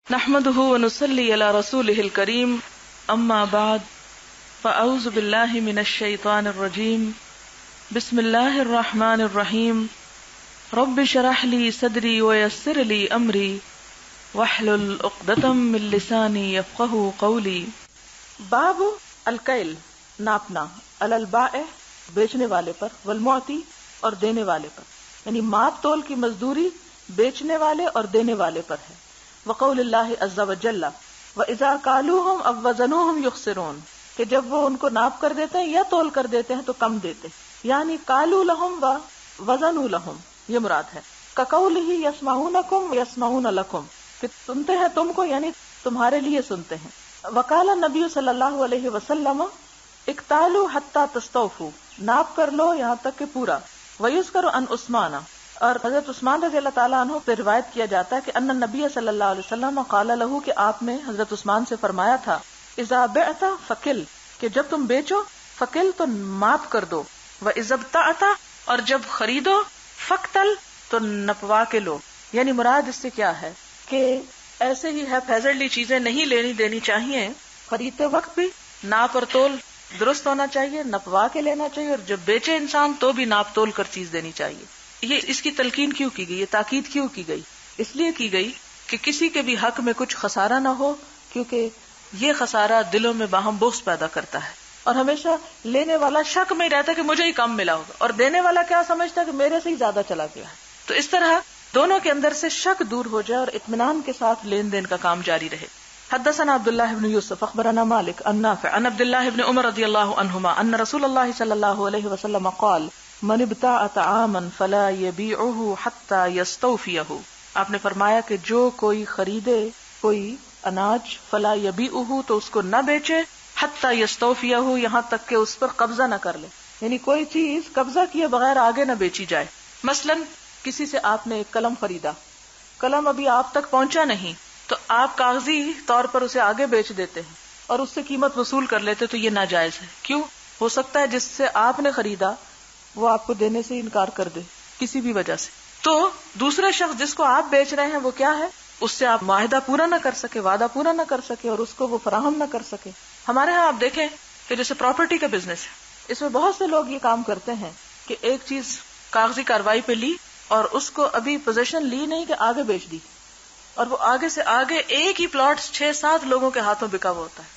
نحمده ونصلي على رسوله الكريم اما بعد فاعوذ بالله من الشيطان الرجيم بسم الله الرحمن الرحيم رب اشرح لي صدري ويسر لي امري واحلل عقدة من لساني يفقهوا قولي۔ باب الکیل، ناپنا، علی البائع، بیچنے والے پر، والمعطی، اور دینے والے پر، یعنی ماپ تول کی مزدوری بیچنے والے اور دینے والے پر ہے۔ وقول اللہ عز وجل وَإِذَا كَالُوهُمْ أَوْ وَزَنُوهُمْ يُخْسِرُونَ، کہ جب وہ ان کو ناپ کر دیتے ہیں یا تول کر دیتے ہیں تو کم دیتے ہیں، یعنی کالو لہم و وزنوا لہم، یہ مراد ہے۔ کقولہ یسمعونکم یسمعون لکم، کہ سنتے ہیں تم کو یعنی تمہارے لیے سنتے ہیں۔ وقال النبی صلی اللہ علیہ وسلم اکتالوا حتی تستوفوا، ناپ کر لو یہاں تک کہ پورا۔ ویذکر عن عثمان، اور حضرت عثمان رضی اللہ تعالیٰ عنہ پہ روایت کیا جاتا ہے کہ ان النبی صلی اللہ علیہ وسلم قال له، کہ آپ نے حضرت عثمان سے فرمایا تھا اذا بعت فکل، کہ جب تم بیچو فکل تو ماپ کر دو، واذا ابتعت، اور جب خریدو فقتل تو نپوا کے لو۔ یعنی مراد اس سے کیا ہے کہ ایسے ہی ہیپھیزرلی چیزیں نہیں لینی دینی چاہیے، خریدتے وقت بھی ناپ اور تول درست ہونا چاہیے، نپوا کے لینا چاہیے، اور جب بیچے انسان تو بھی ناپ تول کر چیز دینی چاہیے۔ یہ اس کی تلقین کیوں کی گئی، یہ تاکید کیوں کی گئی؟ اس لیے کی گئی کہ کسی کے بھی حق میں کچھ خسارہ نہ ہو، کیونکہ یہ خسارہ دلوں میں باہم بغض پیدا کرتا ہے، اور ہمیشہ لینے والا شک میں ہی رہتا ہے کہ مجھے ہی کم ملا ہوگا، اور دینے والا کیا سمجھتا ہے کہ میرے سے ہی زیادہ چلا گیا ہے۔ تو اس طرح دونوں کے اندر سے شک دور ہو جائے اور اطمینان کے ساتھ لین دین کا کام جاری رہے۔ حدثنا عبداللہ بن یوسف اخبرنا مالک عن نافع عن عبداللہ بن عمر رضی اللہ عنہما ان رسول اللہ صلی اللہ علیہ وسلم قال من ابتاع طعاما فلا يبيعه حتى يستوفيه، آپ نے فرمایا کہ جو کوئی خریدے کوئی اناج فلا يبيعه، تو اس کو نہ بیچے، حتى يستوفيه، یہاں تک کہ اس پر قبضہ نہ کر لے، یعنی کوئی چیز قبضہ کیے بغیر آگے نہ بیچی جائے۔ مثلا کسی سے آپ نے ایک قلم خریدا، قلم ابھی آپ تک پہنچا نہیں تو آپ کاغذی طور پر اسے آگے بیچ دیتے ہیں اور اس سے قیمت وصول کر لیتے، تو یہ ناجائز ہے۔ کیوں؟ ہو سکتا ہے جس سے آپ نے خریدا وہ آپ کو دینے سے انکار کر دے کسی بھی وجہ سے، تو دوسرے شخص جس کو آپ بیچ رہے ہیں وہ کیا ہے، اس سے آپ معاہدہ پورا نہ کر سکے، وعدہ پورا نہ کر سکے، اور اس کو وہ فراہم نہ کر سکے۔ ہمارے ہاں آپ دیکھیں کہ جیسے پراپرٹی کا بزنس ہے، اس میں بہت سے لوگ یہ کام کرتے ہیں کہ ایک چیز کاغذی کاروائی پہ لی اور اس کو ابھی پوزیشن لی نہیں کہ آگے بیچ دی، اور وہ آگے سے آگے ایک ہی پلاٹ 6-7 لوگوں کے ہاتھوں بکا ہوا ہوتا ہے،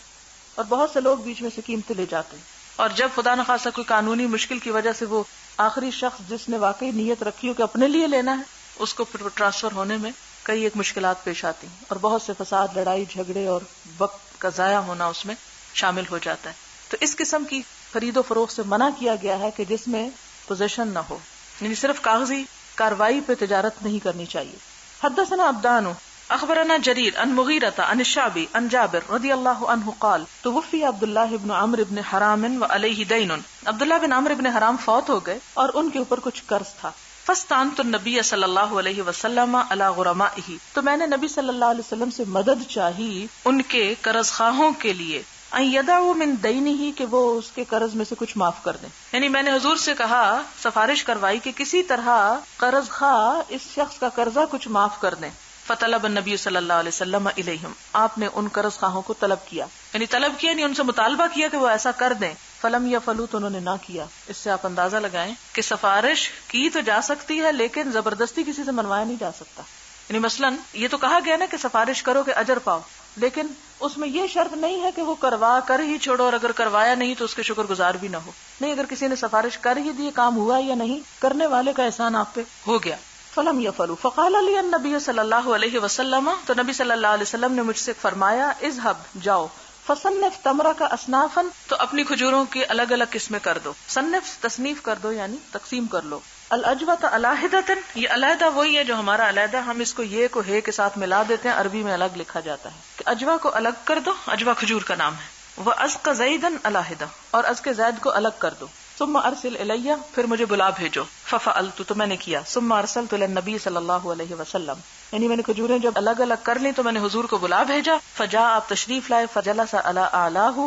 اور بہت سے لوگ بیچ میں سے قیمتیں لے جاتے ہیں، اور جب خدا نخواستہ کوئی قانونی مشکل کی وجہ سے وہ آخری شخص جس نے واقعی نیت رکھی ہو کہ اپنے لیے لینا ہے، اس کو پھر ٹرانسفر ہونے میں کئی ایک مشکلات پیش آتی ہیں، اور بہت سے فساد، لڑائی جھگڑے اور وقت کا ضائع ہونا اس میں شامل ہو جاتا ہے۔ تو اس قسم کی خرید و فروخت سے منع کیا گیا ہے کہ جس میں پوزیشن نہ ہو، یعنی صرف کاغذی کاروائی پہ تجارت نہیں کرنی چاہیے۔ حدثنا عبدان اخبرنا جریر عن مغیرۃ عن الشعبی عن جابر رضی اللہ عنہ قال توفی عبداللہ بن عمرو بن حرام وعلیہ دین، عبداللہ بن عمرو بن حرام فوت ہو گئے اور ان کے اوپر کچھ قرض تھا۔ فاستعنت النبی صلی اللہ علیہ وسلم علی غرمائہ، تو میں نے نبی صلی اللہ علیہ وسلم سے مدد چاہی ان کے قرض خواہوں کے لیے، ان یدعوا من دینہ، کہ وہ اس کے قرض میں سے کچھ معاف کر دیں، یعنی میں نے حضور سے کہا، سفارش کروائی کہ کسی طرح قرض خواہ اس شخص کا قرضہ کچھ معاف کر دیں۔ فطلب النبی صلی اللہ علیہ وسلم الیہم، آپ نے ان قرض خواہوں کو طلب کیا، یعنی ان سے مطالبہ کیا کہ وہ ایسا کر دیں۔ فلم یفعلوا، تو انہوں نے نہ کیا۔ اس سے آپ اندازہ لگائیں کہ سفارش کی تو جا سکتی ہے لیکن زبردستی کسی سے منوایا نہیں جا سکتا۔ یعنی مثلاً یہ تو کہا گیا نا کہ سفارش کرو کہ اجر پاؤ، لیکن اس میں یہ شرط نہیں ہے کہ وہ کروا کر ہی چھوڑو، اور اگر کروایا نہیں تو اس کے شکر گزار بھی نہ ہو۔ نہیں، اگر کسی نے سفارش کر ہی دی، کام ہوا یا نہیں، کرنے والے کا احسان آپ پہ ہو گیا۔ فلم یفعلوا فقال علی النبی صلی اللہ علیہ وسلم، تو نبی صلی اللہ علیہ وسلم نے مجھ سے فرمایا اذهب، جاؤ، فصنف تمرک اصنافا، تو اپنی کھجوروں کی الگ الگ قسمیں کر دو۔ صنف تصنیف کر دو یعنی تقسیم کر لو۔ العجوۃ علیہدۃ، یہ علیحدہ وہی ہے جو ہمارا علیحدہ، ہم اس کو یہ کو ہے کے ساتھ ملا دیتے ہیں، عربی میں الگ لکھا جاتا ہے کہ اجوا کو الگ کر دو، اجوا کھجور کا نام ہے۔ وازق زیدا علیحدہ، اور ازق زید کو الگ کر دو۔ ثم ارسل الی، پھر مجھے بلا بھیجو۔ ففعلت، تو میں نے کیا۔ ثم ارسلت الی النبی صلی اللہ علیہ وسلم، یعنی میں نے کھجوریں جب الگ الگ کر لی تو میں نے حضور کو بلا بھیجا۔ فجاء، آپ تشریف لائے۔ فجلس علی اعلاہ،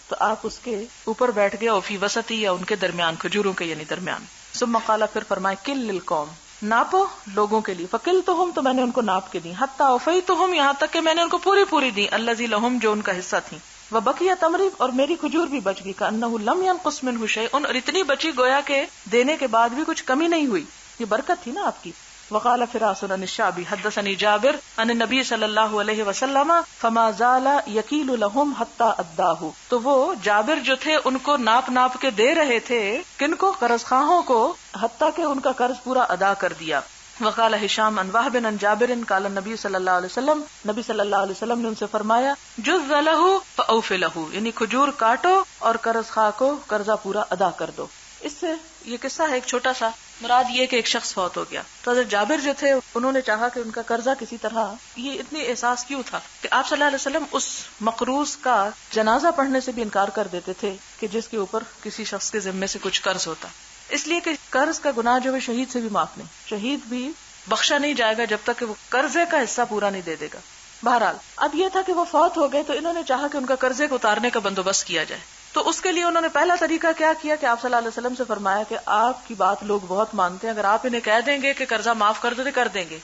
تو آپ اس کے اوپر بیٹھ گئے، اور فی وسطی، یا ان کے درمیان، کھجوروں کے یعنی درمیان۔ ثم قال، پھر فرمائے کل للقوم، ناپو لوگوں کے لیے، فکلتہم تو میں نے ان کو ناپ کے دی، حتی اوفیتہم یہاں تک کہ میں نے ان کو پوری پوری دی، الذی لہم جو ان کا حصہ تھی، وبقی تمری اور میری کھجور بھی بچ گئی، کأنہ لم ینقص منہ شیء اور اتنی بچی گویا کہ دینے کے بعد بھی کچھ کمی نہیں ہوئی، یہ برکت تھی نا آپ کی. وقال فراس عن الشعبی حدثني جابر عن النبی صلی اللہ علیہ وسلم فما زال یکیل لهم حتی اداہ. تو وہ جابر جو تھے ان کو ناپ ناپ کے دے رہے تھے، کن کو؟ قرض خواہوں کو، حتیٰ کہ ان کا قرض پورا ادا کر دیا. وقال ہشام عن وہب عن جابر قال النبی صلی اللہ علیہ وسلم، نبی صلی اللہ علیہ وسلم نے ان سے فرمایا جز لہ فاوف لہ، یعنی کھجور کاٹو اور قرض خواہ کو قرضہ پورا ادا کر دو. اس سے یہ قصہ ہے ایک چھوٹا سا، مراد یہ کہ ایک شخص فوت ہو گیا تو حضرت جابر جو تھے انہوں نے چاہا کہ ان کا قرضہ کسی طرح، یہ اتنی احساس کیوں تھا کہ آپ صلی اللہ علیہ وسلم اس مقروض کا جنازہ پڑھنے سے بھی انکار کر دیتے تھے کہ جس کے اوپر کسی شخص کے ذمے سے کچھ قرض ہوتا، اس لیے کہ قرض کا گناہ جو ہے شہید سے بھی معاف نہیں، شہید بھی بخشا نہیں جائے گا جب تک کہ وہ قرضے کا حصہ پورا نہیں دے دے گا. بہرحال اب یہ تھا کہ وہ فوت ہو گئے تو انہوں نے چاہا کہ ان کا قرضے کو اتارنے کا بندوبست کیا جائے. تو اس کے لیے انہوں نے پہلا طریقہ کیا کیا کہ آپ صلی اللہ علیہ وسلم سے فرمایا کہ آپ کی بات لوگ بہت مانتے ہیں، اگر آپ انہیں کہہ دیں گے کہ قرضہ معاف کر دو تو کر دیں گے.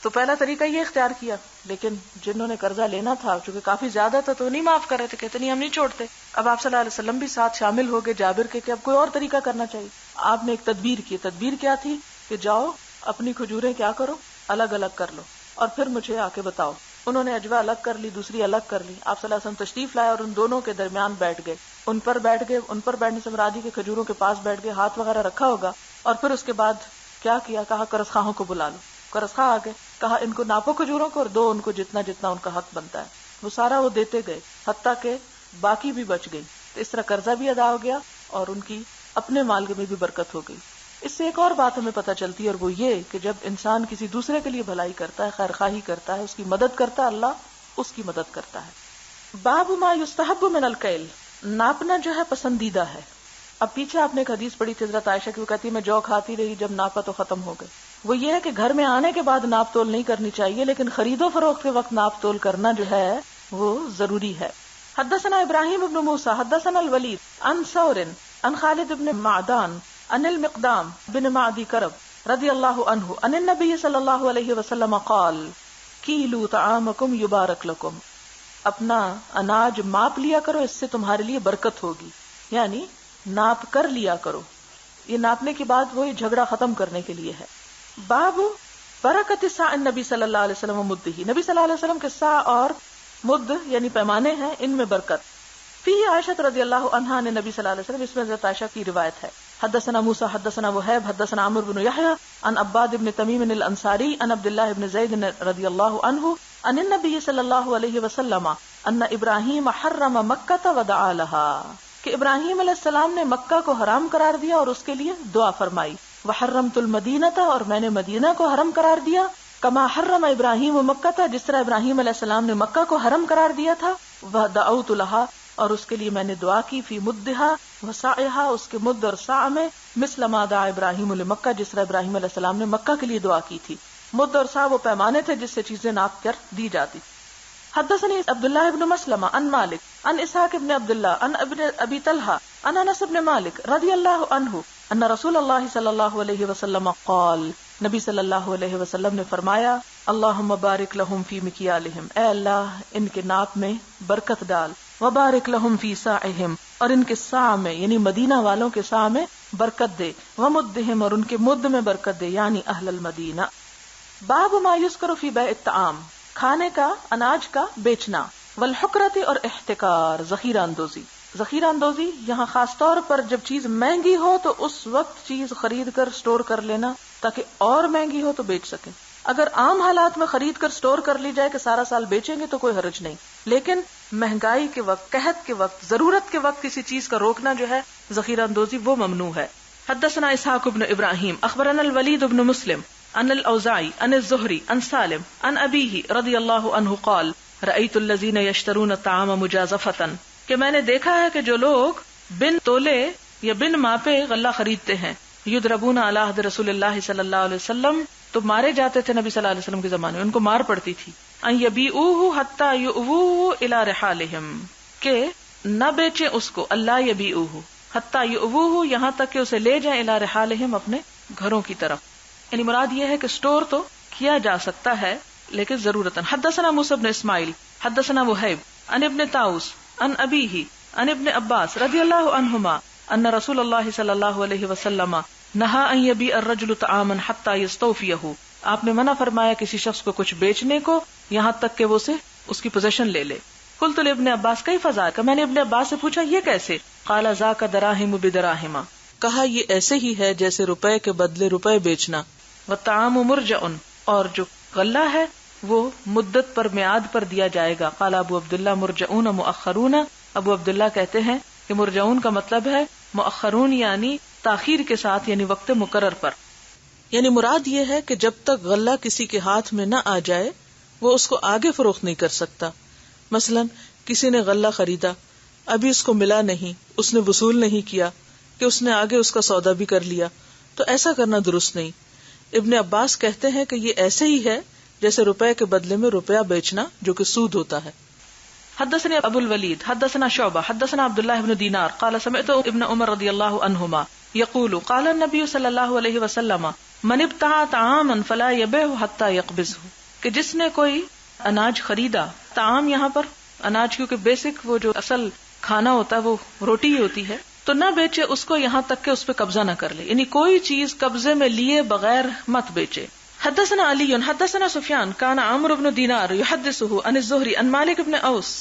تو پہلا طریقہ یہ اختیار کیا، لیکن جنہوں نے قرضہ لینا تھا چونکہ کافی زیادہ تھا تو نہیں معاف کر رہے تھے، کہتے نہیں ہم نہیں چھوڑتے. اب آپ صلی اللہ علیہ وسلم بھی ساتھ شامل ہو گئے جابر کے کہ اب کوئی اور طریقہ کرنا چاہیے. آپ نے ایک تدبیر کی. تدبیر کیا تھی کہ جاؤ اپنی کھجوریں کیا کرو، الگ الگ کر لو اور پھر مجھے آ کے بتاؤ. انہوں نے اجوا الگ کر لی، دوسری الگ کر لی. آپ صلی اللہ علیہ وسلم تشریف لائے اور ان دونوں کے درمیان بیٹھ گئے. ان پر بیٹھ گئے، ان پر بیٹھنے سے مرادی کے کھجوروں کے پاس بیٹھ گئے، ہاتھ وغیرہ رکھا ہوگا. اور پھر اس کے بعد کیا کیا، کہا قرض خواہوں کو بلا لو. قرض خواہ آ گئے، کہا ان کو ناپو کھجوروں کو اور دو ان کو جتنا جتنا ان کا حق بنتا ہے. وہ سارا وہ دیتے گئے حتیٰ کہ باقی بھی بچ گئی. تو اس طرح قرضہ بھی ادا ہو گیا اور ان کی اپنے مال میں بھی برکت ہو گئی. اس سے ایک اور بات ہمیں پتہ چلتی ہے اور وہ یہ کہ جب انسان کسی دوسرے کے لیے بھلائی کرتا ہے، خیر خواہی کرتا ہے، اس کی مدد کرتا ہے، اللہ اس کی مدد کرتا ہے. باب ما یستحب من الکیل، ناپنا جو ہے پسندیدہ ہے. اب پیچھے آپ نے ایک حدیث پڑھی تھی حضرت عائشہ کی، وہ کہتی ہے میں جو کھاتی رہی، جب ناپا تو ختم ہو گئے. وہ یہ ہے کہ گھر میں آنے کے بعد ناپ تول نہیں کرنی چاہیے، لیکن خرید و فروخت کے وقت ناپ تول کرنا جو ہے وہ ضروری ہے. حدثنا ابراہیم ابن موسیٰ حدثنا الولید عن ثور عن خالد بن معدان عن المقدام بن معدی کرب رضی اللہ عنہ عن النبی صلی اللہ علیہ وسلم قال کیلوا طعامکم یبارک لکم، اپنا اناج ماپ لیا کرو، اس سے تمہارے لیے برکت ہوگی. یعنی ناپ کر لیا کرو. یہ ناپنے کی بات وہی جھگڑا ختم کرنے کے لیے ہے. باب برکت ساع النبی صلی اللہ علیہ وسلم مدہ، نبی صلی اللہ علیہ وسلم کے ساع اور مد یعنی پیمانے ہیں، ان میں برکت. فی عائشہ رضی اللہ عنہا نے نبی صلی اللہ علیہ وسلم، اس میں حضرت عائشہ کی روایت ہے. حدثنا موسیٰ حدثنا وہیب حدثنا عمرو بن یحییٰ عن عباد بن تمیم الانصاری عن عبد اللہ بن زید رضی اللہ عنہ عن النبی صلی اللہ علیہ وسلم ان ابراہیم حرم مکہ ودعا لها، کہ ابراہیم علیہ السلام نے مکہ کو حرام قرار دیا اور اس کے لیے دعا فرمائی. وحرمت المدینہ، اور میں نے مدینہ کو حرم قرار دیا. کما حرم ابراہیم مکہ، جس طرح ابراہیم علیہ السلام نے مکہ کو حرم قرار دیا تھا. ودعوت لها، اور اس کے لیے میں نے دعا کی. فی مدھا وسعها، اس کے مد اور سع میں. مثل ما دعا ابراہیم لمکہ، جس طرح ابراہیم علیہ السلام نے مکہ کے لیے دعا کی تھی. مد اور سع وہ پیمانے تھے جس سے چیزیں ناپ کر دی جاتی. حدثني عبد الله بن مسلمة عن مالك عن اسحاق بن عبد الله عن ابي طلحة عن انس بن مالك رضي الله عنه ان رسول الله صلى الله عليه وسلم قال، نبی صلی اللہ علیہ وسلم نے فرمایا اللهم بارک لهم في مكيالهم، اے اللہ ان کے ناپ میں برکت ڈال. وبارک لهم في ساعهم، اور ان کے ساع میں یعنی مدینہ والوں کے ساع میں برکت دے. ومدهم، اور ان کے مد میں برکت دے یعنی اہل المدینہ. باب ما يذكر في بيع الطعام، کھانے کا اناج کا بیچنا. والحکرت، اور احتکار ذخیرہ اندوزی. ذخیرہ اندوزی یہاں خاص طور پر جب چیز مہنگی ہو تو اس وقت چیز خرید کر سٹور کر لینا تاکہ اور مہنگی ہو تو بیچ سکیں. اگر عام حالات میں خرید کر سٹور کر لی جائے کہ سارا سال بیچیں گے تو کوئی حرج نہیں، لیکن مہنگائی کے وقت، قحط کے وقت، ضرورت کے وقت کسی چیز کا روکنا جو ہے ذخیرہ اندوزی، وہ ممنوع ہے. حدثنا اسحاق بن ابراہیم اخبرنا الولید بن مسلم عن الاوزاعی عن الزہری عن سالم عن ابیہ رضی اللہ عنہ قال رأیت الذین یشترون الطعام مجازفۃ، کہ میں نے دیکھا ہے کہ جو لوگ بن تولے یا بن ماپے غلہ خریدتے ہیں. یضربون علی عہد رسول اللہ صلی اللہ علیہ وسلم، تو مارے جاتے تھے نبی صلی اللہ علیہ وسلم کے زمانے میں، ان کو مار پڑتی تھی. ان یبیعوہ حتی یؤوہ الی رحالہم، کہ نہ بیچیں اس کو، اللہ یبیعوہ حتی یؤوہ، یہاں تک کہ اسے لے جائیں الی رحالہم، اپنے گھروں کی طرف. یعنی مراد یہ ہے کہ اسٹور تو کیا جا سکتا ہے لیکن ضرورتاً. حدثنا موسیٰ بن اسماعیل حدثنا وہیب عن ابن طاؤس عن ابیہ عن ابن عباس رضی اللہ عنہما ان رسول اللہ صلی اللہ علیہ وسلم نہا ان یبیع الرجل طعاما حتی یستوفیہ. آپ نے منع فرمایا کسی شخص کو کچھ بیچنے کو یہاں تک کہ وہ اسے اس کی پوزیشن لے لے. قلت لابن عباس کیف ذاک, میں نے ابن عباس سے پوچھا یہ کیسے؟ قال ذاک دراہم بدراہم, کہا یہ ایسے ہی ہے جیسے روپے کے بدلے روپے بیچنا. والطعام مرجع, اور جو غلہ ہے وہ مدت پر میعاد پر دیا جائے گا. قال ابو عبداللہ مرجعون مؤخرون, ابو عبداللہ کہتے ہیں کہ مرجعون کا مطلب ہے مؤخرون یعنی تاخیر کے ساتھ, یعنی وقت مقرر پر. یعنی مراد یہ ہے کہ جب تک غلہ کسی کے ہاتھ میں نہ آ جائے وہ اس کو آگے فروخت نہیں کر سکتا. مثلا کسی نے غلہ خریدا, ابھی اس کو ملا نہیں, اس نے وصول نہیں کیا کہ اس نے آگے اس کا سودا بھی کر لیا, تو ایسا کرنا درست نہیں. ابن عباس کہتے ہیں کہ یہ ایسے ہی ہے جیسے روپے کے بدلے میں روپیہ بیچنا جو کہ سود ہوتا ہے. حدثنا ابو الولید حدثنا شعبہ حدثنا عبداللہ بن دینار قال سمعت ابن عمر رضی اللہ عنہما یقول قال النبی صلی اللہ علیہ وسلم من ابتاع طعاما فلا یبیعہ حتی یقبضہ, کہ جس نے کوئی اناج خریدا, طعام یہاں پر اناج کیونکہ بیسک وہ جو اصل کھانا ہوتا ہے وہ روٹی ہی ہوتی ہے, تو نہ بیچے اس کو یہاں تک کہ اس پہ قبضہ نہ کر لے, یعنی کوئی چیز قبضے میں لیے بغیر مت بیچے. حدثنا علی حدثنا سفیان کان عمرو بن دینار یحدثه عن الزہری عن مالک بن اوس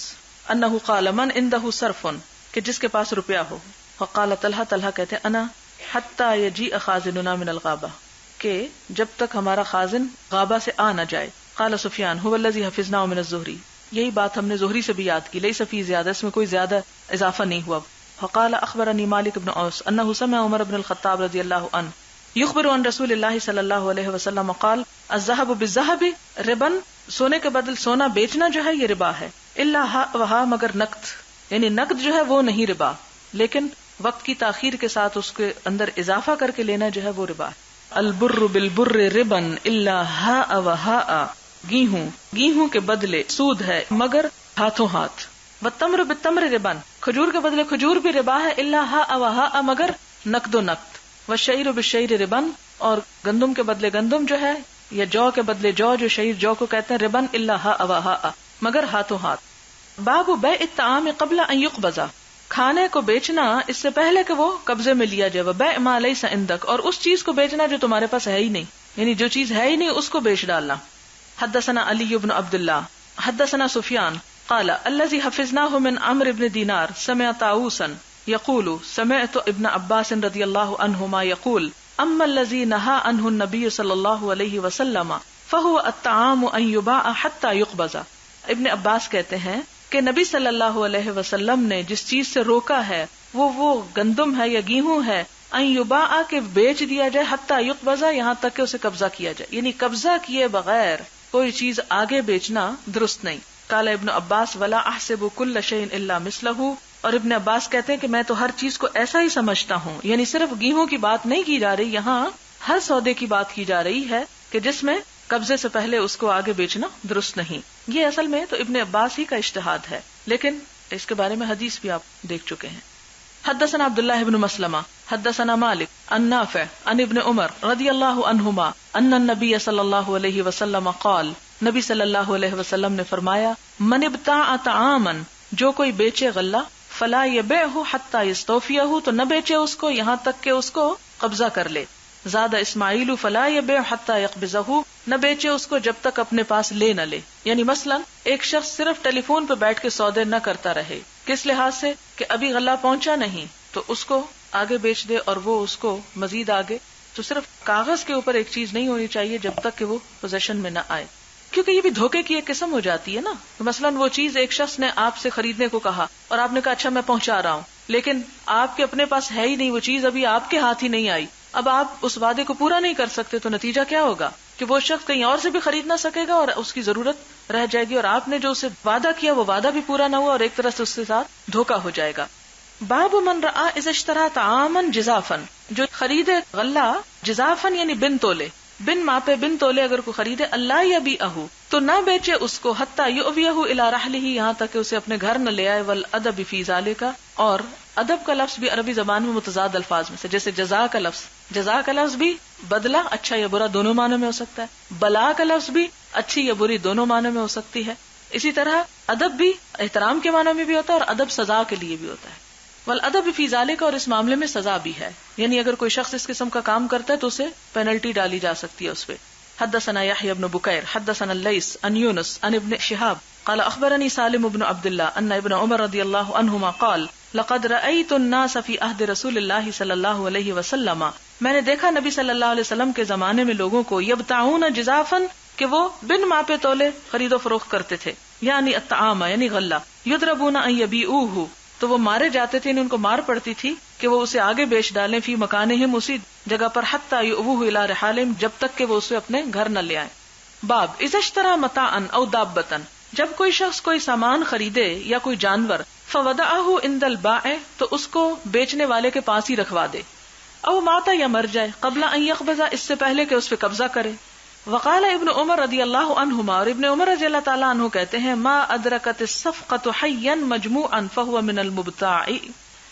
انه قال من عنده صرف, کہ جس کے پاس روپیہ ہو. فقال طلحہ, طلحہ کہتے انا حتی یجیء خازننا من الغابہ, کہ جب تک ہمارا خازن غابہ سے آ نہ جائے. قال سفیان هو الذی حفظناه من الزہری, یہی بات ہم نے زہری سے بھی یاد کی, لیس فی زیادہ, اس میں کوئی زیادہ اضافہ نہیں ہوا. فقال اخبرنی مالک بن اوس انه سمع عمر بن الخطاب رضی اللہ عنہ یخبر عن رسول اللہ صلی اللہ علیہ وسلم قال الذهب بالذهب ربا, سونے کے بدل سونا بیچنا جو ہے یہ ربا ہے. الا وہا, مگر نقد, یعنی نقد جو ہے وہ نہیں ربا, لیکن وقت کی تاخیر کے ساتھ اس کے اندر اضافہ کر کے لینا جو ہے وہ ربا ہے. البر بالبر ربا الا ہاء وہاء, گیہوں گیہوں کے بدلے سود ہے مگر ہاتھوں ہاتھ. والتمر بالتمر ربا, کھجور کے بدلے کھجور بھی ربا ہے, الا ہاء وہاء, مگر نقد و نقد. والشعیر بالشعیر ربا, اور گندم کے بدلے گندم جو ہے یا جو کے بدلے جو شعیر جو کو کہتے ہیں ربا الا ہاء وہاء, مگر ہاتھوں ہاتھ. باب بیع الطعام قبل ان یقبض, کھانے کو بیچنا اس سے پہلے کہ وہ قبضے میں لیا جائے. بیع ما لیس عندک, اور اس چیز کو بیچنا جو تمہارے پاس ہے ہی نہیں, یعنی جو چیز ہے ہی نہیں اس کو بیچ ڈالنا. حدثنا علی بن عبداللہ حدثنا سفیان قال الذی حفظناه من عمرو بن دینار سمع طاؤوسا یقول سمعت ابن عباس رضی اللہ عنہما یقول اما الذی نہا عنہ النبی صلی اللہ علیہ وسلم فهو الطعام ان یباع حتى یقبض. ابن عباس کہتے ہیں کہ نبی صلی اللہ علیہ وسلم نے جس چیز سے روکا ہے وہ گندم ہے یا گیہوں ہے, ان یباع کے بیچ دیا جائے, حتی یقبض, یہاں تک کہ اسے قبضہ کیا جائے, یعنی قبضہ کیے بغیر کوئی چیز آگے بیچنا درست نہیں. قال ابن عباس ولا احسب كل شيء الا مثله, اور ابن عباس کہتے ہیں کہ میں تو ہر چیز کو ایسا ہی سمجھتا ہوں, یعنی صرف گیہوں کی بات نہیں کی جا رہی, یہاں ہر سودے کی بات کی جا رہی ہے کہ جس میں قبضے سے پہلے اس کو آگے بیچنا درست نہیں. یہ اصل میں تو ابن عباس ہی کا اجتہاد ہے, لیکن اس کے بارے میں حدیث بھی آپ دیکھ چکے ہیں. حدثنا عبداللہ بن مسلمہ حدثنا مالک عن نافع عن ابن عمر رضی اللہ عنہما ان النبی صلی اللہ علیہ وسلم قال, نبی صلی اللہ علیہ وسلم نے فرمایا من ابتاع طعاما, جو کوئی بیچے غلہ, فلا یبیعہ حتی یستوفیہ, تو نہ بیچے اس کو یہاں تک کہ اس کو قبضہ کر لے. زاد اسماعیل فلا یبیع حتی یقبضہ, نہ بیچے اس کو جب تک اپنے پاس لے نہ لے. یعنی مثلا ایک شخص صرف ٹیلی فون پہ بیٹھ کے سودے نہ کرتا رہے, کس لحاظ سے کہ ابھی غلہ پہنچا نہیں تو اس کو آگے بیچ دے اور وہ اس کو مزید آگے. تو صرف کاغذ کے اوپر ایک چیز نہیں ہونی چاہیے جب تک کہ وہ پوزیشن میں نہ آئے, کیونکہ یہ بھی دھوکے کی ایک قسم ہو جاتی ہے نا. مثلا وہ چیز ایک شخص نے آپ سے خریدنے کو کہا اور آپ نے کہا اچھا میں پہنچا رہا ہوں, لیکن آپ کے اپنے پاس ہے ہی نہیں, وہ چیز ابھی آپ کے ہاتھ ہی نہیں آئی. اب آپ اس وعدے کو پورا نہیں کر سکتے تو نتیجہ کیا ہوگا کہ وہ شخص کہیں اور سے بھی خرید نہ سکے گا اور اس کی ضرورت رہ جائے گی, اور آپ نے جو اسے وعدہ کیا وہ وعدہ بھی پورا نہ ہوا اور ایک طرح سے اس کے ساتھ دھوکا ہو جائے گا. باب من رأى اذا اشترى طعاما جزافا, جو خریدے غلہ جزافا یعنی بن تولے, بن ماپے بن تولے اگر کوئی خریدے اللہ یبیعہ تو نہ بیچے اس کو حتی یؤویہ الی رحلہ یہاں تک کہ اسے اپنے گھر نہ لے آئے. والادب فی ذالک اور ادب کا لفظ بھی عربی زبان میں متضاد الفاظ میں سے جیسے جزا کا لفظ بھی بدلہ اچھا یا برا دونوں معنوں میں ہو سکتا ہے. بلا کا لفظ بھی اچھی یا بری دونوں معنوں میں ہو سکتی ہے. اسی طرح ادب بھی احترام کے معنوں میں بھی ہوتا ہے اور ادب سزا کے لیے بھی ہوتا ہے. والادب فی ذالک اور اس معاملے میں سزا بھی ہے, یعنی اگر کوئی شخص اس قسم کا کام کرتا ہے تو اسے پینلٹی ڈالی جا سکتی ہے اس پہ. حدثنا یحیی بن بکیر حدثنا اللیث عن یونس عن ابن شہاب قال اخبرني سالم بن عبد الله ان ابن عمر رضی اللہ عنہما قال لقد رأيت الناس في عهد رسول اللہ صلی اللہ علیہ وسلم, میں نے دیکھا نبی صلی اللہ علیہ وسلم کے زمانے میں لوگوں کو یبتعون جزافا کہ وہ بن ماپے تولے خرید و فروخت کرتے تھے, یعنی الطعام یعنی غلہ, یضربون ان یبیعوه تو وہ مارے جاتے تھے, ان کو مار پڑتی تھی کہ وہ اسے آگے بیچ ڈالیں, فی مکانہم اسی جگہ پر, حتی یؤوہ الی رحالہم جب تک کہ وہ اسے اپنے گھر نہ لے آئیں. باب اذا اشترى متاعا او دابۃ جب کوئی شخص کوئی سامان خریدے یا کوئی جانور, فودعہ عند البائع تو اس کو بیچنے والے کے پاس ہی رکھوا دے, او مات یا مر جائے, قبل ان یقبض اس سے پہلے کہ اس پہ قبضہ کرے. وقال ابن عمر رضی اللہ عنہما اور ابن عمر رضی اللہ تعالیٰ عنہ کہتے ہیں, ما ادرکت الصفقۃ حیا مجموعا فہو من المبتاع,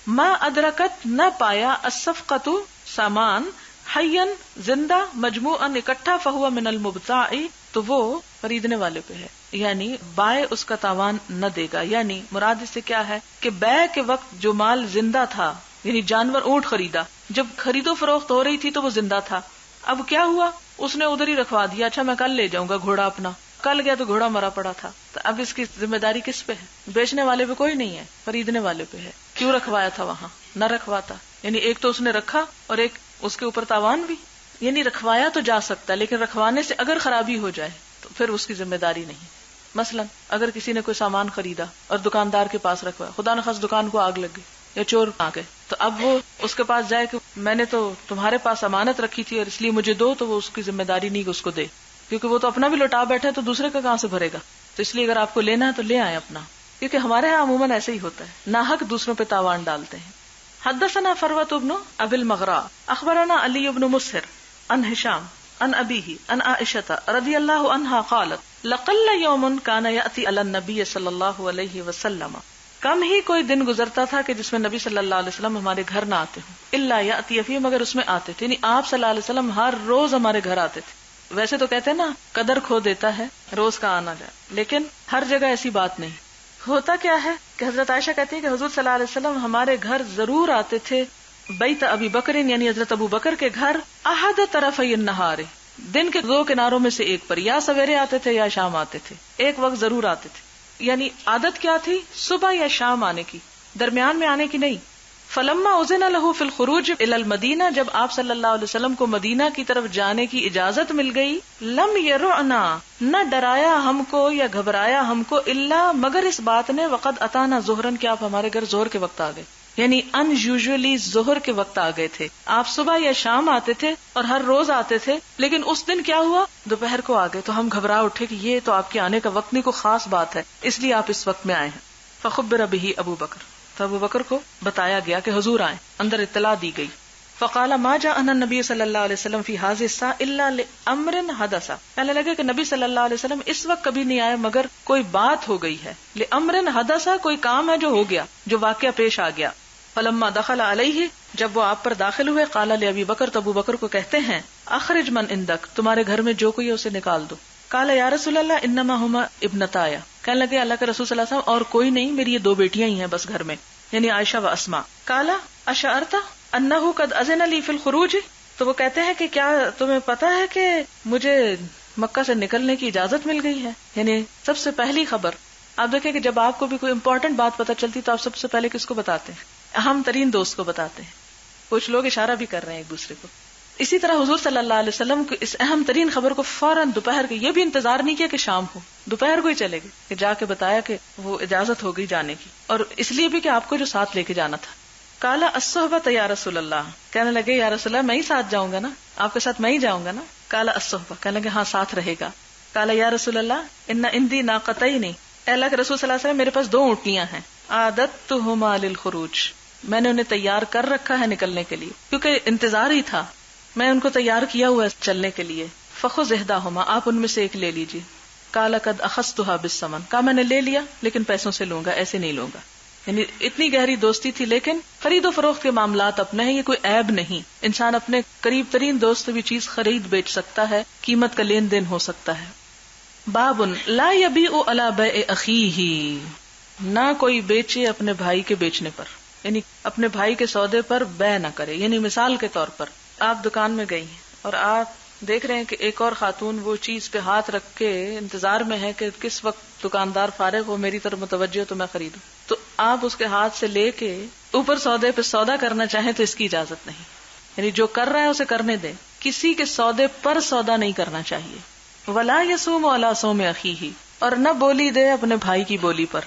ما ادرکت نہ پایا الصفقۃ سامان حیا زندہ مجموعا اکٹھا فہو من المبتاع تو وہ خریدنے والے پہ ہے, یعنی بائع اس کا تاوان نہ دے گا. یعنی مراد اس سے کیا ہے کہ بیع کے وقت جو مال زندہ تھا, یعنی جانور اونٹ خریدا, جب خرید و فروخت ہو رہی تھی تو وہ زندہ تھا, اب کیا ہوا اس نے ادھر ہی رکھوا دیا, اچھا میں کل لے جاؤں گا گھوڑا اپنا, کل گیا تو گھوڑا مرا پڑا تھا, تو اب اس کی ذمہ داری کس پہ ہے؟ بیچنے والے پہ کوئی نہیں ہے, خریدنے والے پہ ہے. کیوں رکھوایا تھا وہاں, نہ رکھواتا, یعنی ایک تو اس نے رکھا اور ایک اس کے اوپر تاوان بھی, یعنی رکھوایا تو جا سکتا ہے لیکن رکھوانے سے اگر خرابی ہو جائے تو پھر اس کی ذمہ داری نہیں. مثلا اگر کسی نے کوئی سامان خریدا اور دکاندار کے پاس رکھوایا, خدا نخواست دکان کو آگ لگ گئی یا چور آ گئے, تو اب وہ اس کے پاس جائے کہ میں نے تو تمہارے پاس امانت رکھی تھی اور اس لیے مجھے دو, تو وہ اس کی ذمہ داری نہیں کہ اس کو دے, کیونکہ وہ تو اپنا بھی لوٹا بیٹھا ہے تو دوسرے کا کہاں سے بھرے گا. تو اس لیے اگر آپ کو لینا ہے تو لے آئے اپنا, کیونکہ ہمارے ہاں عموماً ایسے ہی ہوتا ہے, ناحق دوسروں پہ تاوان ڈالتے ہیں. حدثنا فروة بن ابي المغراء اخبرنا علي بن مسهر عن هشام عن ابيه عن عائشة رضي الله عنها قالت لقل يوم كان يأتي على النبي صلى الله عليه وسلم, کم ہی کوئی دن گزرتا تھا کہ جس میں نبی صلی اللہ علیہ وسلم ہمارے گھر نہ آتے ہوں, الا یاتی فی مگر اس میں آتے تھے, یعنی آپ صلی اللہ علیہ وسلم ہر روز ہمارے گھر آتے تھے. ویسے تو کہتے ہیں نا قدر کھو دیتا ہے روز کا آنا جائے, لیکن ہر جگہ ایسی بات نہیں. ہوتا کیا ہے کہ حضرت عائشہ کہتی ہے کہ حضور صلی اللہ علیہ وسلم ہمارے گھر ضرور آتے تھے, بیت ابی بکر یعنی حضرت ابو بکر کے گھر, احد طرفی النہار دن کے دو کناروں میں سے ایک پر, یا سویرے آتے تھے یا شام آتے تھے, ایک وقت ضرور آتے تھے. یعنی عادت کیا تھی, صبح یا شام آنے کی, درمیان میں آنے کی نہیں. فلما اذن له فی الخروج الی المدینہ جب آپ صلی اللہ علیہ وسلم کو مدینہ کی طرف جانے کی اجازت مل گئی, لم یرعنا نہ ڈرایا ہم کو یا گھبرایا ہم کو, الا مگر اس بات نے, وقد اتانا ظہرن کہ آپ ہمارے گھر ظہر کے وقت آ گئے, یعنی ان یوزلی ظہر کے وقت آ گئے تھے. آپ صبح یا شام آتے تھے اور ہر روز آتے تھے, لیکن اس دن کیا ہوا, دوپہر کو آ گئے, تو ہم گھبرا اٹھے کہ یہ تو آپ کے آنے کا وقت نہیں, کوئی خاص بات ہے, اس لیے آپ اس وقت میں آئے ہیں. فخبر بہ ابو بکر تو ابو بکر کو بتایا گیا کہ حضور آئے, اندر اطلاع دی گئی. فقال ما جاءنا النبی صلی اللہ علیہ وسلم فی هذه الساعة الا لامر حدث, کہنے لگے کہ نبی صلی اللہ علیہ وسلم اس وقت کبھی نہیں آئے مگر کوئی بات ہو گئی ہے, لامر حدث کوئی کام ہے جو ہو گیا, جو واقعہ پیش آ گیا. فلما دخل علیہ جب وہ آپ پر داخل ہوئے, قال لابی بکر تو ابو بکر کو کہتے ہیں, اخرج من عندک تمہارے گھر میں جو کوئی ہے اسے نکال دو. قال یا رسول اللہ انما ہما ابنتایا, کہنے لگے اللہ کے رسول صلی اللہ علیہ وسلم اور کوئی نہیں, میری یہ دو بیٹیاں ہی ہیں بس گھر میں, یعنی عائشہ و اسماء. قال اشعرت انہ قد اذن لی فی الخروج, تو وہ کہتے ہیں کہ کیا تمہیں پتا ہے کہ مجھے مکہ سے نکلنے کی اجازت مل گئی ہے. یعنی سب سے پہلی خبر آپ دیکھیں کہ جب آپ کو بھی کوئی امپورٹنٹ بات پتا چلتی تو آپ سب سے پہلے کس کو بتاتے ہیں, اہم ترین دوست کو بتاتے ہیں. کچھ لوگ اشارہ بھی کر رہے ہیں ایک دوسرے کو. اسی طرح حضور صلی اللہ علیہ وسلم کو اس اہم ترین خبر کو فوراً دوپہر کے, یہ بھی انتظار نہیں کیا کہ شام ہو, دوپہر کو ہی چلے گئے کہ جا کے بتایا کہ وہ اجازت ہو گئی جانے کی, اور اس لیے بھی کہ آپ کو جو ساتھ لے کے جانا تھا. قال الصحبۃ یا رسول اللہ, کہنے لگے یا رسول اللہ میں ہی ساتھ جاؤں گا نا, آپ کے ساتھ میں ہی جاؤں گا نا. قال الصحبۃ, کہنے لگے ہاں ساتھ رہے گا. قال یا رسول اللہ ان عندی ناقتین, اے اللہ کے رسول صلی اللہ علیہ وسلم میرے پاس دو اونٹنیاں ہیں, عادتہما للخروج, میں نے انہیں تیار کر رکھا ہے نکلنے کے لیے, کیونکہ انتظار ہی تھا, میں ان کو تیار کیا ہوا ہے چلنے کے لیے. فخذ احداہما، آپ ان میں سے ایک لے لیجیے. قال قد اخذتها بالثمن، کہا میں نے لے لیا لیکن پیسوں سے لوں گا، ایسے نہیں لوں گا. یعنی اتنی گہری دوستی تھی. لیکن خرید و فروخت کے معاملات اپنے ہیں، یہ کوئی عیب نہیں. انسان اپنے قریب ترین دوست سے بھی چیز خرید بیچ سکتا ہے، قیمت کا لین دین ہو سکتا ہے. باب لا یبیع علی بیع اخیہ، نہ کوئی بیچے اپنے بھائی کے بیچنے پر، یعنی اپنے بھائی کے سودے پر بیع نہ کرے. یعنی مثال کے طور پر آپ دکان میں گئی ہیں اور آپ دیکھ رہے ہیں کہ ایک اور خاتون وہ چیز پہ ہاتھ رکھ کے انتظار میں ہے کہ کس وقت دکاندار فارغ ہو، میری طرف متوجہ ہو تو میں خریدوں. تو آپ اس کے ہاتھ سے لے کے اوپر سودے پہ سودا کرنا چاہیں تو اس کی اجازت نہیں. یعنی جو کر رہا ہے اسے کرنے دیں، کسی کے سودے پر سودا نہیں کرنا چاہیے. ولا یصوم علی صوم اخیہ، اور نہ بولی دے اپنے بھائی کی بولی پر.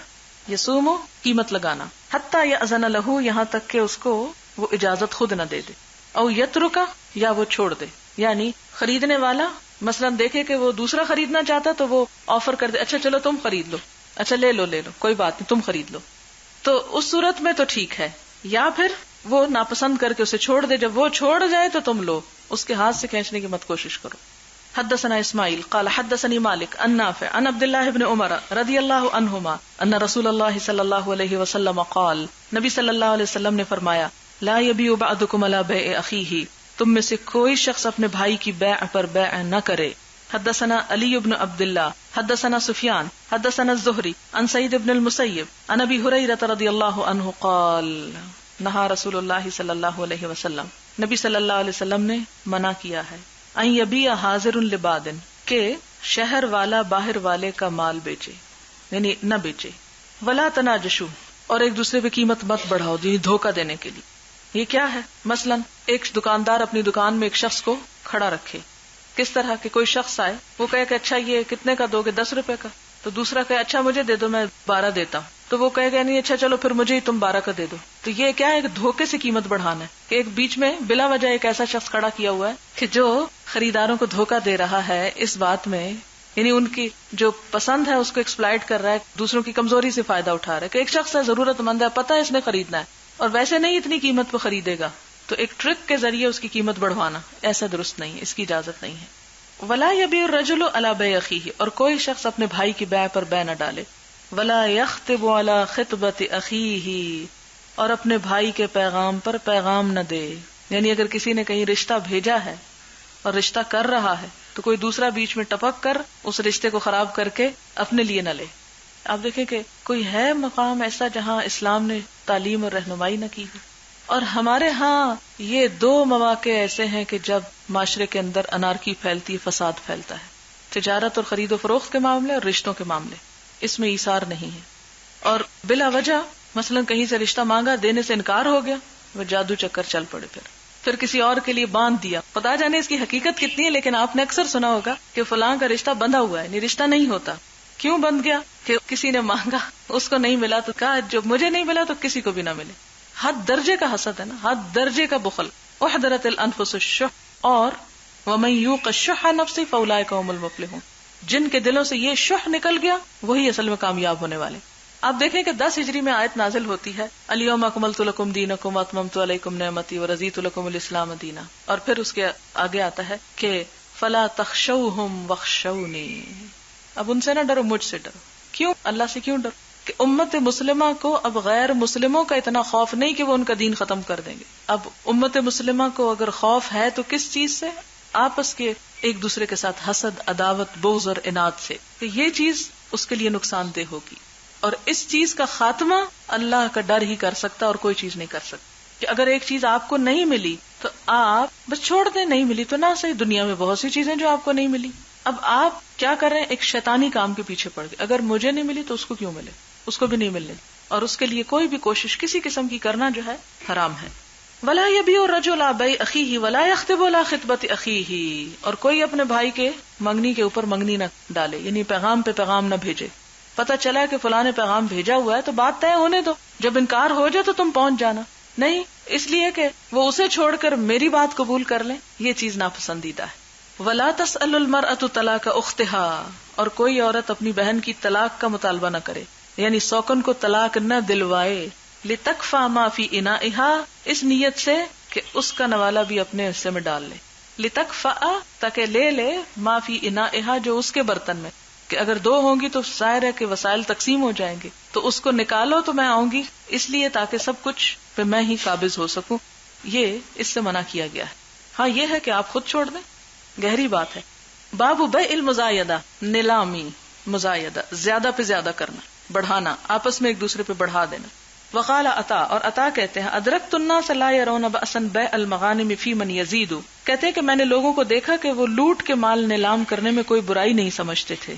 یصوم قیمت لگانا، حتی یأذن لہ، یہاں تک کہ اس کو وہ اجازت خود نہ دے دے. او یترک، یا وہ چھوڑ دے. یعنی خریدنے والا مثلا دیکھے کہ وہ دوسرا خریدنا چاہتا تو وہ آفر کر دے، اچھا چلو تم خرید لو، اچھا لے لو کوئی بات نہیں، تم خرید لو. تو اس صورت میں تو ٹھیک ہے. یا پھر وہ ناپسند کر کے اسے چھوڑ دے، جب وہ چھوڑ جائے تو تم لو، اس کے ہاتھ سے کھینچنے کی مت کوشش کرو. حدثنا اسماعیل قال حدثني مالک عن نافع عن عبد الله بن عمر رضی اللہ عنہما ان رسول اللہ صلی اللہ علیہ وسلم قال، نبی صلی اللہ علیہ وسلم نے فرمایا، لا يبيع بعضكم على بيع اخیہ، تم میں سے کوئی شخص اپنے بھائی کی بیع پر بیع نہ کرے. حدثنا علی بن عبد اللہ حدثنا سفیان حدثنا الزہری عن سعید بن المسیب عن ابی ہریرہ رضی اللہ عنہ قال، نہا رسول اللہ صلی اللہ علیہ وسلم، نبی صلی اللہ علیہ وسلم نے منع کیا ہے، ان یبیع حاضر لباد، کہ شہر والا باہر والے کا مال بیچے، یعنی نہ بیچے. ولا تناجشوا، اور ایک دوسرے پہ قیمت مت بڑھاؤ، یعنی دھوکہ دینے کے لیے. یہ کیا ہے؟ مثلا ایک دکاندار اپنی دکان میں ایک شخص کو کھڑا رکھے. کس طرح کہ کوئی شخص آئے، وہ کہے کہ اچھا یہ کتنے کا دو گے؟ 10 روپے کا. تو دوسرا کہے اچھا مجھے دے دو، میں 12 دیتا ہوں. تو وہ کہے گا نہیں اچھا چلو پھر مجھے ہی تم 12 کا دے دو. تو یہ کیا ہے؟ دھوکے سے قیمت بڑھانا ہے کہ ایک بیچ میں بلا وجہ ایک ایسا شخص کھڑا کیا ہوا ہے کہ جو خریداروں کو دھوکہ دے رہا ہے اس بات میں، یعنی ان کی جو پسند ہے اس کو ایکسپلائٹ کر رہا ہے، دوسروں کی کمزوری سے فائدہ اٹھا رہا ہے. کہ ایک شخص ہے ضرورت مند ہے، پتہ ہے اس نے خریدنا ہے اور ویسے نہیں اتنی قیمت پہ خریدے گا، تو ایک ٹرک کے ذریعے اس کی قیمت بڑھوانا ایسا درست نہیں، اس کی اجازت نہیں ہے. ولا یبیع الرجل علی بیع اخیہ، اور کوئی شخص اپنے بھائی کی بیع پر بیع نہ ڈالے. ولا یخطب علی خطبۃ اخیہ، اور اپنے بھائی کے پیغام پر پیغام نہ دے. یعنی اگر کسی نے کہیں رشتہ بھیجا ہے اور رشتہ کر رہا ہے تو کوئی دوسرا بیچ میں ٹپک کر اس رشتے کو خراب کر کے اپنے لیے نہ لے. آپ دیکھیں کہ کوئی ہے مقام ایسا جہاں اسلام نے تعلیم اور رہنمائی نہ کی ہے. اور ہمارے ہاں یہ 2 مواقع ایسے ہیں کہ جب معاشرے کے اندر انارکی پھیلتی، فساد پھیلتا ہے، تجارت اور خرید و فروخت کے معاملے اور رشتوں کے معاملے. اس میں ایثار نہیں ہے. اور بلا وجہ مثلا کہیں سے رشتہ مانگا، دینے سے انکار ہو گیا، وہ جادو چکر چل پڑے، پھر کسی اور کے لیے باندھ دیا. پتا جانے اس کی حقیقت کتنی ہے، لیکن آپ نے اکثر سنا ہوگا کہ فلاں کا رشتہ بندھا ہوا ہے. نہیں، رشتہ نہیں ہوتا. کیوں بند گیا؟ کہ کسی نے مانگا، اس کو نہیں ملا، تو کہا جو مجھے نہیں ملا تو کسی کو بھی نہ ملے. حد درجے کا حسد ہے نا، حد درجے کا بخل. احضرت الانفس الشح، اور ومن یوق الشح نفسہ فاولئک هم المفلحون، جن کے دلوں سے یہ شح نکل گیا وہی اصل میں کامیاب ہونے والے. آپ دیکھیں کہ 10 ہجری میں آیت نازل ہوتی ہے، الیوم اکملت لکم دینکم واتممت علیکم نعمتی ورضیت لکم الاسلام دینا. اور پھر اس کے آگے آتا ہے کہ فلا تخشوہم واخشونی، اب ان سے نہ ڈرو، مجھ سے ڈرو. کیوں؟ اللہ سے کیوں ڈرو؟ کہ امت مسلمہ کو اب غیر مسلموں کا اتنا خوف نہیں کہ وہ ان کا دین ختم کر دیں گے. اب امت مسلمہ کو اگر خوف ہے تو کس چیز سے؟ آپس کے ایک دوسرے کے ساتھ حسد، عداوت، بغض اور عناد سے، کہ یہ چیز اس کے لیے نقصان دہ ہوگی. اور اس چیز کا خاتمہ اللہ کا ڈر ہی کر سکتا اور کوئی چیز نہیں کر سکتا. کہ اگر ایک چیز آپ کو نہیں ملی تو آپ بس چھوڑ دیں، نہیں ملی تو نہ صحیح. دنیا میں بہت سی چیزیں جو آپ کو نہیں ملی. اب آپ کیا کر رہے ہیں؟ ایک شیطانی کام کے پیچھے پڑ گئے. اگر مجھے نہیں ملی تو اس کو کیوں ملے؟ اس کو بھی نہیں ملنے، اور اس کے لیے کوئی بھی کوشش کسی قسم کی کرنا جو ہے حرام ہے. ولا یبیع الرجل علی بیع اخیہ ولا یخطب علی خطبۃ اخیہ، اور کوئی اپنے بھائی کے منگنی کے اوپر منگنی نہ ڈالے، یعنی پیغام پہ پیغام نہ بھیجے. پتہ چلا کہ فلاں نے پیغام بھیجا ہوا ہے تو بات طے ہونے دو، جب انکار ہو جائے تو تم پہنچ جانا. نہیں، اس لیے کہ وہ اسے چھوڑ کر میری بات قبول کر لیں، یہ چیز ناپسندیدہ ہے. ولا تسأل المرأة طلاق اختها، اور کوئی عورت اپنی بہن کی طلاق کا مطالبہ نہ کرے، یعنی سوکن کو طلاق نہ دلوائے. لتکفی ما فی انائها، اس نیت سے کہ اس کا نوالہ بھی اپنے حصے میں ڈال لے. لتکفأ تاکہ لے لے ما فی انائہا جو اس کے برتن میں، کہ اگر دو ہوں گی تو ظاہر ہے کہ وسائل تقسیم ہو جائیں گے، تو اس کو نکالو تو میں آؤں گی، اس لیے تاکہ سب کچھ پہ میں ہی قابض ہو سکوں. یہ اس سے منع کیا گیا ہے. ہاں یہ ہے کہ آپ خود چھوڑ دیں، گہری بات ہے. باب بیع المزایدہ، نیلامی، مزایدہ زیادہ پہ زیادہ کرنا، بڑھانا، آپس میں ایک دوسرے پہ بڑھا دینا. وقال عطا، اور عطا کہتے ہیں ادرکت الناس لا يرون بأسا بیع المغانم فی من یزید، کہتے ہیں کہ میں نے لوگوں کو دیکھا کہ وہ لوٹ کے مال نیلام کرنے میں کوئی برائی نہیں سمجھتے تھے.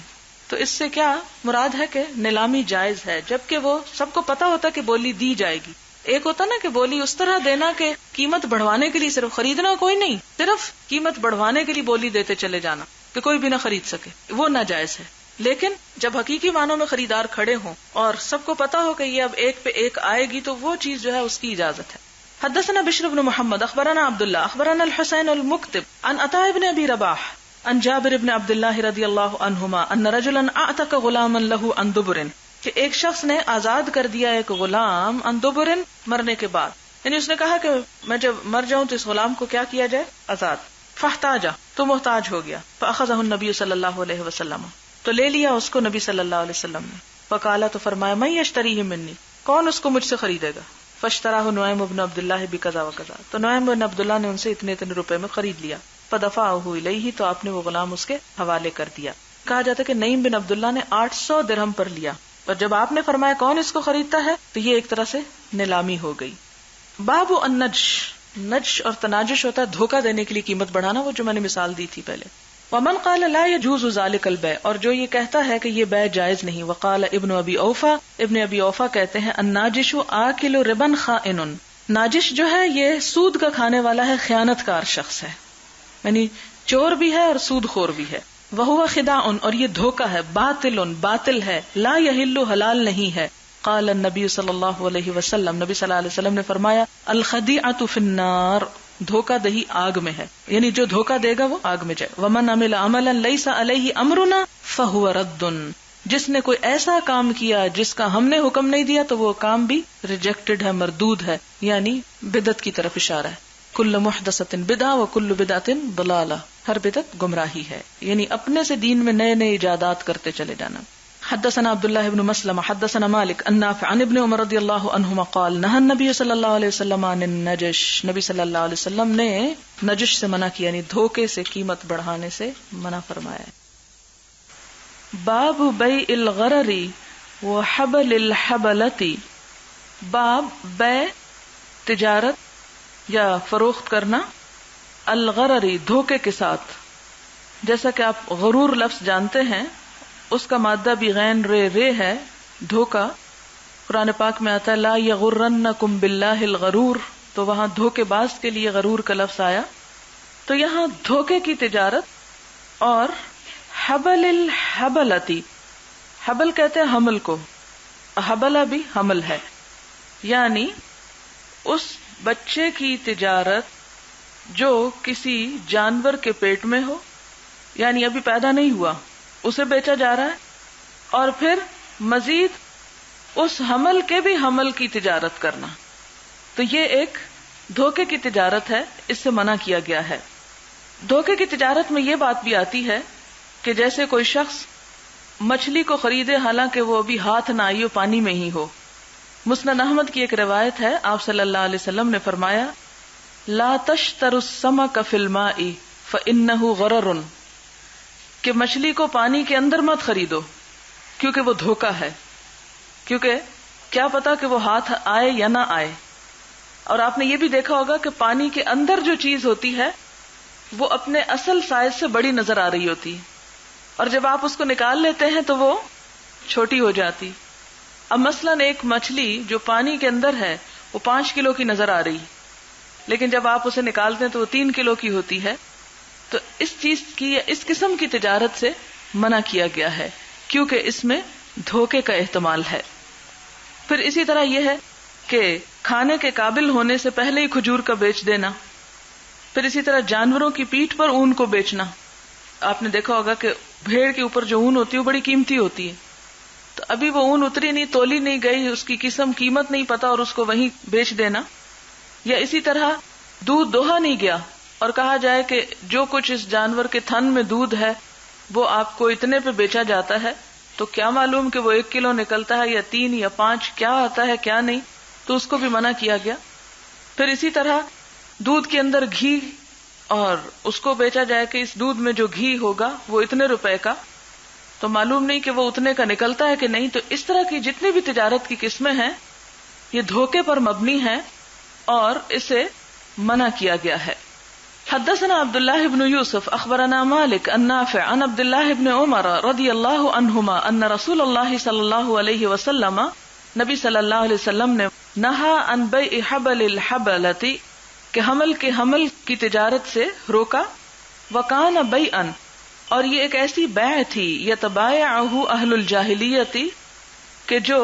تو اس سے کیا مراد ہے کہ نیلامی جائز ہے، جبکہ وہ سب کو پتا ہوتا کہ بولی دی جائے گی. ایک ہوتا نا کہ بولی اس طرح دینا کہ قیمت بڑھوانے کے لیے، صرف خریدنا کوئی نہیں، صرف قیمت بڑھوانے کے لیے بولی دیتے چلے جانا کہ کوئی بھی نہ خرید سکے، وہ ناجائز ہے. لیکن جب حقیقی معنوں میں خریدار کھڑے ہوں اور سب کو پتا ہو کہ یہ اب ایک پہ ایک آئے گی، تو وہ چیز جو ہے اس کی اجازت ہے. حدثنا بشر بن محمد اخبرنا عبداللہ اخبرنا الحسین المکتب عن عطاء بن ابی رباح عن جابر بن عبداللہ رضی اللہ عنہما ان رجلا اعتق غلاما له عن دبر، کہ ایک شخص نے آزاد کر دیا ایک غلام عن دبر، مرنے کے بعد. یعنی اس نے کہا کہ میں جب مر جاؤں تو اس غلام کو کیا کیا جائے؟ آزاد. فاحتاج، تو محتاج ہو گیا. فاخذہ النبی صلی اللہ علیہ وسلم، تو لے لیا اس کو نبی صلی اللہ علیہ وسلم نے. فقال، تو فرمایا من یشتریہ منی، کون اس کو مجھ سے خریدے گا؟ فاشتراہ نعیم بن عبداللہ بکذا وکذا، تو نعیم بن عبداللہ نے ان سے اتنے اتنے روپے میں خرید لیا. فدفعہ الیہ، تو آپ نے وہ غلام اس کے حوالے کر دیا. کہا جاتا ہے کہ نعیم بن عبداللہ نے 800 درہم پر لیا، اور جب آپ نے فرمایا کون اس کو خریدتا ہے تو یہ ایک طرح سے نیلامی ہو گئی. باب النجش، نجش اور تناجش ہوتا ہے دھوکہ دینے کے لیے قیمت بڑھانا، وہ جو میں نے مثال دی تھی پہلے. ومن قال لا يجوز ذلك البيع، اور جو یہ کہتا ہے کہ یہ بیع جائز نہیں. وقال ابن ابی اوفا، ابن ابی اوفا کہتے ہیں الناجش آکل ربا خائن، ناجش جو ہے یہ سود کا کھانے والا ہے، خیانت کار شخص ہے، یعنی چور بھی ہے اور سود خور بھی ہے. وہو خداع، اور یہ دھوکہ ہے، باطل، باطل ہے، لا یحل، حلال نہیں ہے. قال النبی صلی اللہ علیہ وسلم، نبی صلی اللہ علیہ وسلم نے فرمایا الخدیعۃ فی النار، دھوکہ دہی آگ میں ہے، یعنی جو دھوکہ دے گا وہ آگ میں جائے. ومن عمل عملا لیس علیہ امرنا فہو رد، جس نے کوئی ایسا کام کیا جس کا ہم نے حکم نہیں دیا تو وہ کام بھی ریجیکٹڈ ہے، مردود ہے، یعنی بدعت کی طرف اشارہ ہے. کل محدثۃ بدعہ وکل بدعۃ ضلالہ، ہر بدعت گمراہی ہے، یعنی اپنے سے دین میں نئے نئے ایجادات کرتے چلے جانا. حدثنا عبداللہ بن مسلمہ حدثنا مالک عن نافع عن ابن عمر رضی اللہ عنہما قال نہى النبی صلی اللہ علیہ وسلم عن النجش، نبی صلی اللہ علیہ وسلم نے نجش سے منع کیا، یعنی دھوکے سے قیمت بڑھانے سے منع فرمایا. باب بیع الغرر وحبل الحبلۃ، باب بیع تجارت یا فروخت کرنا الغرری دھوکے کے ساتھ. جیسا کہ آپ غرور لفظ جانتے ہیں، اس کا مادہ بھی غین رے ہے، دھوکا. قرآن پاک میں آتا ہے لا یغرنکم باللہ الغرور، تو وہاں دھوکے باز کے لیے غرور کا لفظ آیا. تو یہاں دھوکے کی تجارت اور حبل الحبلتی، حبل کہتے ہیں حمل کو، حبلہ بھی حمل ہے، یعنی اس بچے کی تجارت جو کسی جانور کے پیٹ میں ہو، یعنی ابھی پیدا نہیں ہوا، اسے بیچا جا رہا ہے، اور پھر مزید اس حمل کے بھی حمل کی تجارت کرنا. تو یہ ایک دھوکے کی تجارت ہے، اس سے منع کیا گیا ہے. دھوکے کی تجارت میں یہ بات بھی آتی ہے کہ جیسے کوئی شخص مچھلی کو خریدے حالانکہ وہ ابھی ہاتھ نہ آئی ہو، پانی میں ہی ہو. مسند احمد کی ایک روایت ہے، آپ صلی اللہ علیہ وسلم نے فرمایا لا تشتروا السمك في الماء فإنه غرر، کہ مچھلی کو پانی کے اندر مت خریدو کیونکہ وہ دھوکا ہے، کیونکہ کیا پتا کہ وہ ہاتھ آئے یا نہ آئے. اور آپ نے یہ بھی دیکھا ہوگا کہ پانی کے اندر جو چیز ہوتی ہے وہ اپنے اصل سائز سے بڑی نظر آ رہی ہوتی ہے، اور جب آپ اس کو نکال لیتے ہیں تو وہ چھوٹی ہو جاتی. اب مثلاً ایک مچھلی جو پانی کے اندر ہے وہ 5 کلو کی نظر آ رہی، لیکن جب آپ اسے نکالتے ہیں تو وہ 3 کلو کی ہوتی ہے. تو اس چیز کی، اس قسم کی تجارت سے منع کیا گیا ہے کیونکہ اس میں دھوکے کا احتمال ہے. پھر اسی طرح یہ ہے کہ کھانے کے قابل ہونے سے پہلے ہی کھجور کا بیچ دینا. پھر اسی طرح جانوروں کی پیٹھ پر اون کو بیچنا. آپ نے دیکھا ہوگا کہ بھیڑ کے اوپر جو اون ہوتی ہے وہ بڑی قیمتی ہوتی ہے، تو ابھی وہ اون اتری نہیں، تولی نہیں گئی، اس کی قسم قیمت نہیں پتا، اور اس کو وہیں بیچ دینا. یا اسی طرح دودھ دوہا نہیں گیا اور کہا جائے کہ جو کچھ اس جانور کے تھن میں دودھ ہے وہ آپ کو اتنے پہ بیچا جاتا ہے، تو کیا معلوم کہ وہ 1 کلو نکلتا ہے یا 3 یا 5، کیا آتا ہے کیا نہیں، تو اس کو بھی منع کیا گیا۔ پھر اسی طرح دودھ کے اندر گھی، اور اس کو بیچا جائے کہ اس دودھ میں جو گھی ہوگا وہ اتنے روپے کا، تو معلوم نہیں کہ وہ اتنے کا نکلتا ہے کہ نہیں۔ تو اس طرح کی جتنی بھی تجارت کی قسمیں ہیں یہ دھوکے پر مبنی ہیں اور اسے منع کیا گیا ہے۔ حدثنا عبد الله بن يوسف اخبرنا مالك النافع عن عبد الله بن عمر رضي الله عنهما ان رسول الله صلى الله عليه وسلم نبی صلی اللہ علیہ وسلم نے نہا عن بیع حبل الحبلۃ کہ حمل کے حمل کی تجارت سے روکا، وکان بیعا اور یہ ایک ایسی بیع تھی یتبایعہ اہل الجاہلیت کہ جو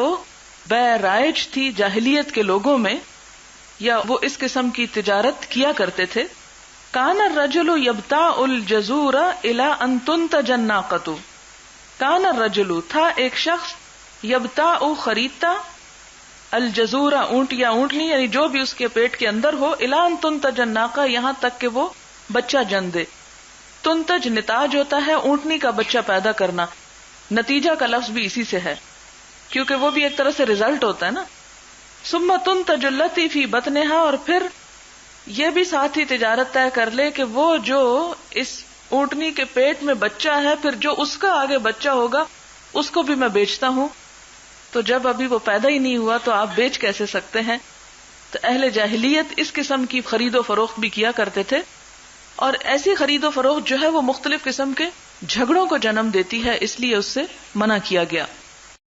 بیع رائج تھی جاہلیت کے لوگوں میں، یا وہ اس قسم کی تجارت کیا کرتے تھے۔ کان الرجل یبتاع الجزور الی ان تنتج الناقۃ، کان الرجل تھا ایک شخص، یبتاع خریدتا، الجزور اونٹ یا اونٹنی، یعنی جو بھی اس کے پیٹ کے اندر ہو، الی ان تنتج الناقہ یہاں تک کہ وہ بچہ جن دے۔ تنتج نتاج ہوتا ہے اونٹنی کا بچہ پیدا کرنا، نتیجہ کا لفظ بھی اسی سے ہے کیونکہ وہ بھی ایک طرح سے ریزلٹ ہوتا ہے نا۔ ثم تنتج التی فی بطنها، اور پھر یہ بھی ساتھ ہی تجارت طے کر لے کہ وہ جو اس اونٹنی کے پیٹ میں بچہ ہے، پھر جو اس کا آگے بچہ ہوگا اس کو بھی میں بیچتا ہوں۔ تو جب ابھی وہ پیدا ہی نہیں ہوا تو آپ بیچ کیسے سکتے ہیں؟ تو اہل جاہلیت اس قسم کی خرید و فروخت بھی کیا کرتے تھے، اور ایسی خرید و فروخت جو ہے وہ مختلف قسم کے جھگڑوں کو جنم دیتی ہے، اس لیے اس سے منع کیا گیا۔